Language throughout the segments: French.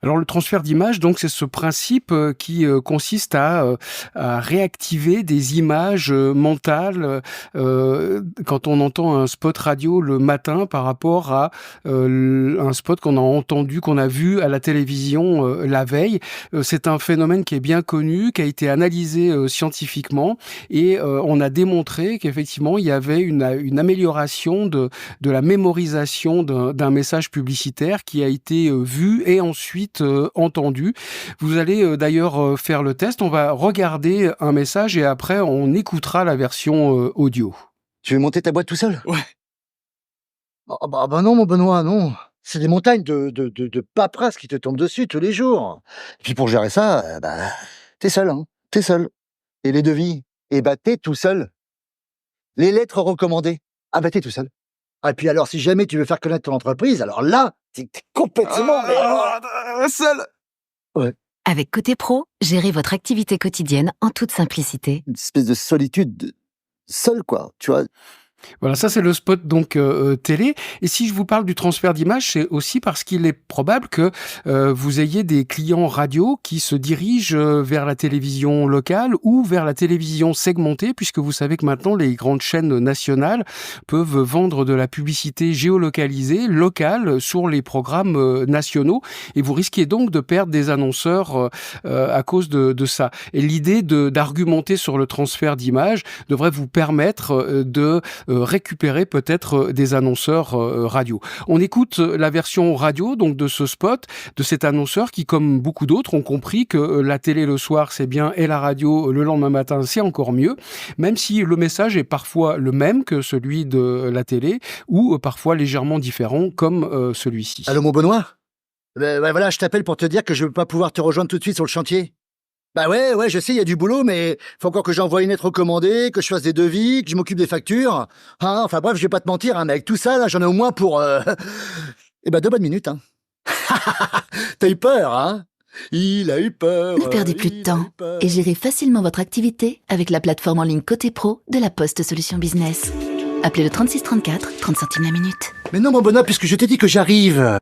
Alors le transfert d'image, donc c'est ce principe, qui, consiste à réactiver des images, mentales, quand on entend un spot radio le matin par rapport à, un spot qu'on a entendu, qu'on a vu à la télévision, la veille. C'est un phénomène qui est bien connu, qui a été analysé, scientifiquement et on a démontré qu'effectivement il y avait une amélioration de la mémorisation d'un message publicitaire qui a été, vu et ensuite entendu. Vous allez d'ailleurs faire le test. On va regarder un message et après on écoutera la version audio. Tu veux monter ta boîte tout seul? Ouais. Bah non, mon Benoît, non. C'est des montagnes de paperasse qui te tombent dessus tous les jours. Et puis pour gérer ça, t'es seul, hein. T'es seul. Et les devis? T'es tout seul. Les lettres recommandées? T'es tout seul. Et puis alors, si jamais tu veux faire connaître ton entreprise, alors là, t'es complètement... Seul. Ouais, Avec Côté Pro, gérez votre activité quotidienne en toute simplicité. une espèce de solitude seul, quoi, tu vois. Voilà, ça c'est le spot donc télé. Et si je vous parle du transfert d'image, c'est aussi parce qu'il est probable que vous ayez des clients radio qui se dirigent vers la télévision locale ou vers la télévision segmentée, puisque vous savez que maintenant les grandes chaînes nationales peuvent vendre de la publicité géolocalisée, locale, sur les programmes nationaux. Et vous risquez donc de perdre des annonceurs à cause de ça. Et l'idée d'argumenter sur le transfert d'image devrait vous permettre de récupérer peut-être des annonceurs radio. On écoute la version radio donc de ce spot, de cet annonceur qui, comme beaucoup d'autres, ont compris que la télé le soir c'est bien et la radio le lendemain matin c'est encore mieux, même si le message est parfois le même que celui de la télé ou parfois légèrement différent comme celui-ci. Allô, mon Benoît? Voilà, je t'appelle pour te dire que je vais pas pouvoir te rejoindre tout de suite sur le chantier. Ouais, je sais, il y a du boulot, mais faut encore que j'envoie une lettre recommandée, que je fasse des devis, que je m'occupe des factures. Enfin bref, je vais pas te mentir, hein, mais avec tout ça, là, j'en ai au moins pour... 2 bonnes minutes, hein. T'as eu peur, hein? Il a eu peur. Ne perdez plus de temps et gérez facilement votre activité avec la plateforme en ligne Côté Pro de la Poste Solutions Business. Appelez le 3634, 30 centimes la minute. Mais non, mon Benoît, puisque je t'ai dit que j'arrive.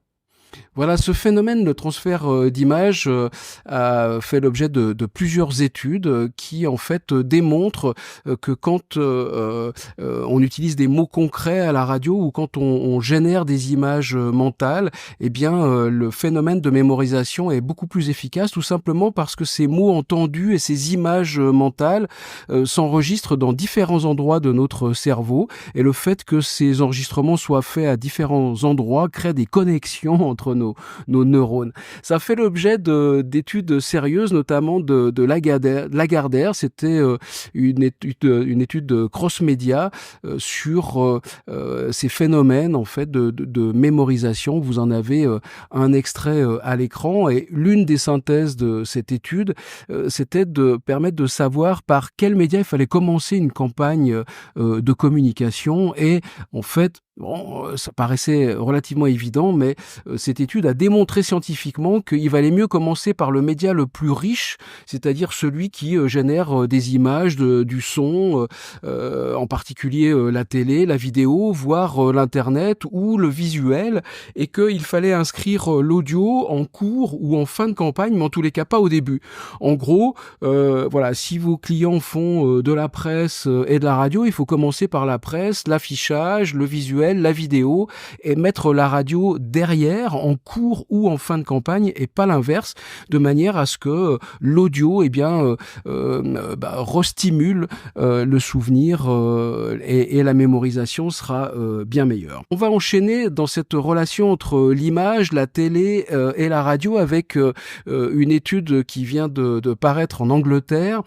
Voilà, ce phénomène, le transfert d'image, a fait l'objet de plusieurs études qui, en fait, démontrent que quand on utilise des mots concrets à la radio ou quand on génère des images mentales, eh bien, le phénomène de mémorisation est beaucoup plus efficace, tout simplement parce que ces mots entendus et ces images mentales s'enregistrent dans différents endroits de notre cerveau. Et le fait que ces enregistrements soient faits à différents endroits crée des connexions entre nos neurones. Ça fait l'objet d'études sérieuses, notamment de Lagardère. C'était une étude cross-média sur ces phénomènes en fait de mémorisation. Vous en avez un extrait à l'écran et l'une des synthèses de cette étude, c'était de permettre de savoir par quel média il fallait commencer une campagne de communication et en fait, ça paraissait relativement évident, mais cette étude a démontré scientifiquement qu'il valait mieux commencer par le média le plus riche, c'est-à-dire celui qui génère des images, du son, en particulier la télé, la vidéo, voire l'Internet ou le visuel, et qu'il fallait inscrire l'audio en cours ou en fin de campagne, mais en tous les cas pas au début. En gros, voilà, si vos clients font de la presse et de la radio, il faut commencer par la presse, l'affichage, le visuel, la vidéo et mettre la radio derrière en cours ou en fin de campagne et pas l'inverse, de manière à ce que l'audio restimule le souvenir et la mémorisation sera bien meilleure. On va enchaîner dans cette relation entre l'image, la télé et la radio avec une étude qui vient de paraître en Angleterre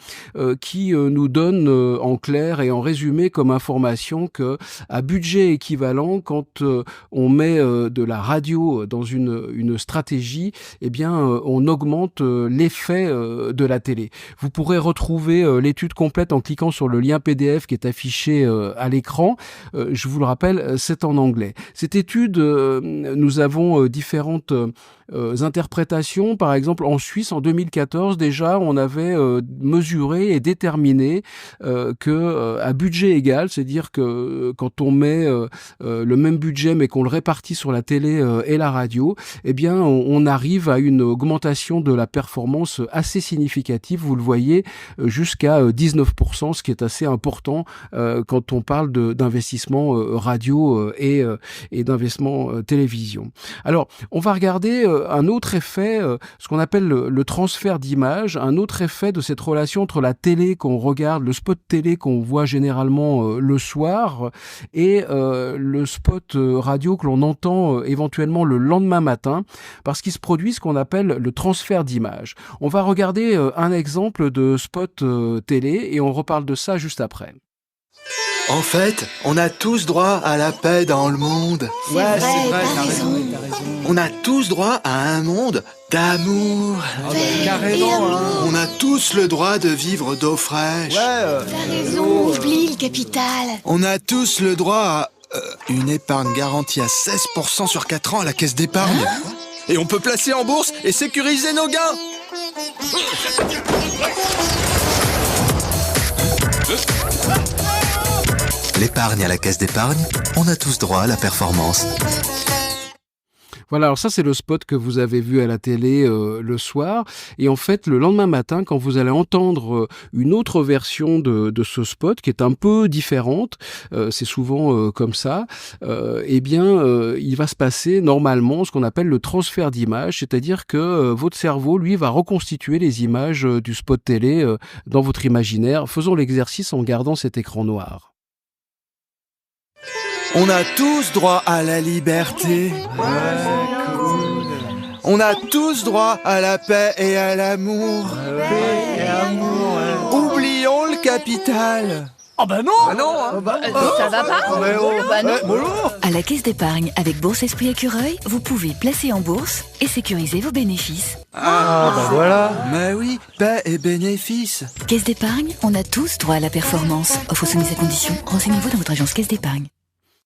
qui nous donne en clair et en résumé comme information que à budget équivalent, quand on met de la radio dans une stratégie, eh bien, on augmente l'effet de la télé. Vous pourrez retrouver l'étude complète en cliquant sur le lien PDF qui est affiché à l'écran. Je vous le rappelle, c'est en anglais. Cette étude, nous avons différentes interprétations. Par exemple, en Suisse, en 2014, déjà, on avait mesuré et déterminé que à budget égal, c'est-à-dire que quand on met le même budget mais qu'on le répartit sur la télé et la radio, eh bien, on arrive à une augmentation de la performance assez significative. Vous le voyez, jusqu'à 19%, ce qui est assez important quand on parle d'investissement radio et d'investissement télévision. Alors, on va regarder un autre effet, ce qu'on appelle le transfert d'image, un autre effet de cette relation entre la télé qu'on regarde, le spot télé qu'on voit généralement le soir et le spot radio que l'on entend éventuellement le lendemain matin, parce qu'il se produit ce qu'on appelle le transfert d'image. On va regarder un exemple de spot télé et on reparle de ça juste après. En fait, on a tous droit à la paix dans le monde. C'est vrai, t'as raison. On a tous droit à un monde d'amour. Carrément, hein. On a tous le droit de vivre d'eau fraîche. T'as raison, oublie le capital. On a tous le droit à une épargne garantie à 16% sur 4 ans à la caisse d'épargne. Et on peut placer en bourse et sécuriser nos gains. L'épargne à la caisse d'épargne, on a tous droit à la performance. Voilà, alors ça c'est le spot que vous avez vu à la télé le soir. Et en fait, le lendemain matin, quand vous allez entendre une autre version de ce spot qui est un peu différente, c'est souvent comme ça, eh bien, il va se passer normalement ce qu'on appelle le transfert d'image, c'est-à-dire que votre cerveau, lui, va reconstituer les images du spot télé dans votre imaginaire. Faisons l'exercice en gardant cet écran noir. On a tous droit à la liberté. On a tous droit à la paix et à l'amour. Oublions le capital. Oh bah non. Ça va pas. Mollo. À la Caisse d'épargne avec Bourse Esprit Écureuil, vous pouvez placer en bourse et sécuriser vos bénéfices. Voilà. Mais oui, paix et bénéfices. Caisse d'épargne, on a tous droit à la performance. Offre soumise à condition. Renseignez-vous dans votre agence Caisse d'épargne.